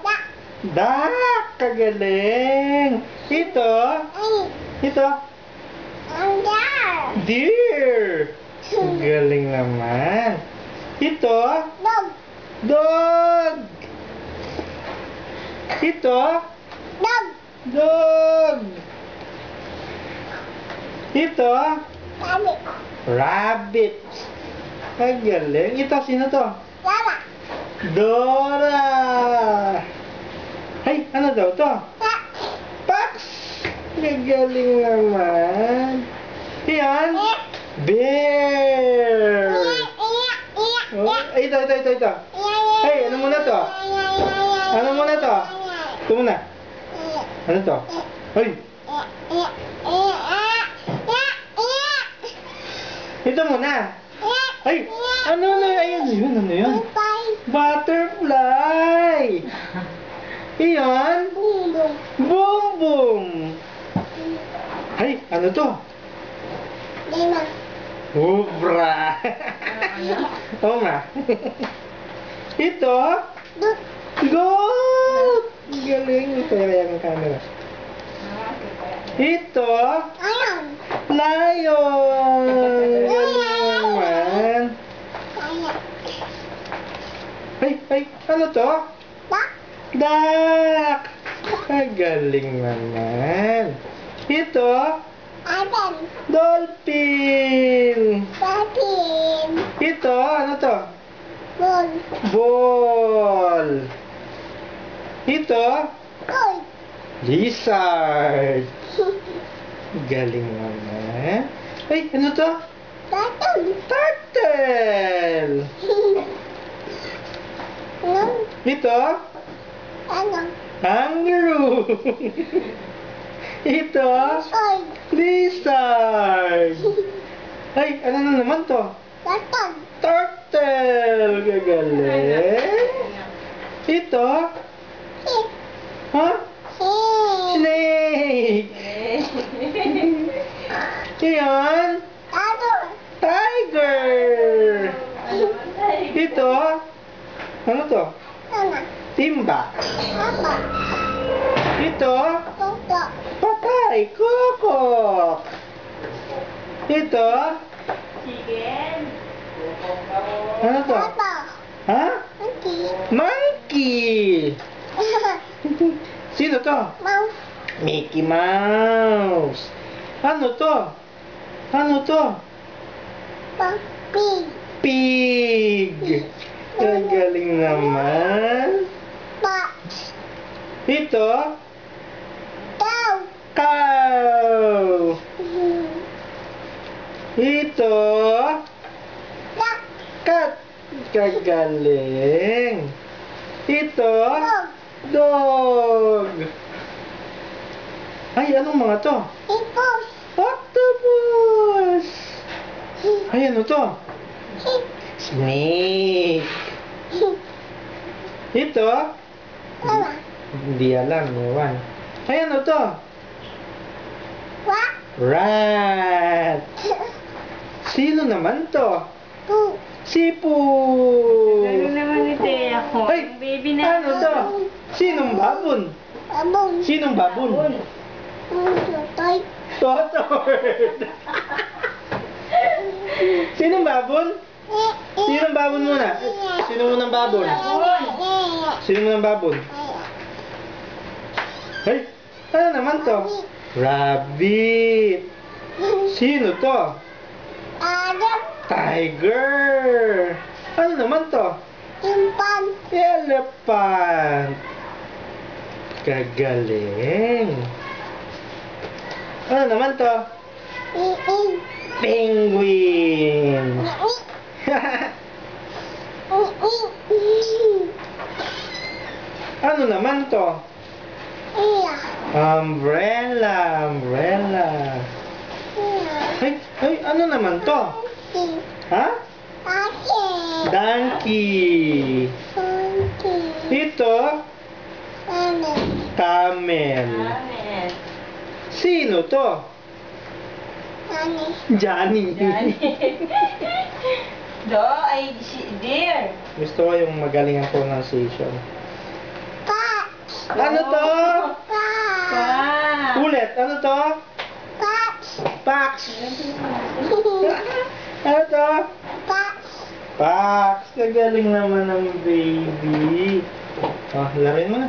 Dak. Dak. Kagaling. Ito. Ito. Deer. Galing naman. Ito. Dog. Dog. Ito. Dog. Dog. Ito. Rabbit. Rabbit. Kagaling. Ito, sino to? Lala. Dora. Ay, ano daw to? Dak. Pax. Kagaling naman. Yan. Bear. Oh, ito. Hey, ano muna to? Ano muna to? Ito muna. Ano to? Hoy, ito muna. Ay, ano ayun yun, ano yun? Butterfly. Iyan. Boom boom. Ay, ano to? Cobra. Oo nga. Ito. Goat. Galing. Ito yung camera. Ito. Lion. Galing naman. Ay, ano to? Duck. Galing naman. Ito. Dolphin. Ito, ano to? Ball. Ito. Lizard. Galing naman. Ay, ano to? Turtle. Ito. Kangaroo. Ito. Lizard. Ay, ano na naman to? Turtle. Gagaling. Ito. Ha? Snake. Yan. Tiger. Ito. Ano to? Timba. Ito. Patay. Kokok. Ito. Ano to? Ha? Monkey. Sino to? Mickey Mouse. Ano to? Pig. Galing naman. Ito. Cow. Ito. Cat. Kagaling. Ito. Dog. Ay, anong mga to? Octopus. Ay, ano to? Snake. Ito. Hindi alam, ewan. Ay, ano to? Rat. Sino naman to? Sipu. Gano'n naman ni Thea ko. Ay, Baby na. ano to? Sinong babon? Sinong babon? Totord. Sinong babon? Sinong babon muna? Sino munang babon? Sino munang babon? Hey, ano naman to? Rabbit. Sino to? Tiger. Ano naman to? Elephant. Kagaling. Ano naman to? Penguin. Ano naman to? Umbrella. Ay, ano naman to? Ha? Donkey. Ito? Camel. Sino to? Johnny. Do ay dear. Gusto ko yung magaling ang pronunciation. Ano to? Pa. Ulit, ano to? Pa. Pax. Ano to? Pa. Pax. Kagaling naman ng baby. Oh, laruin mo na.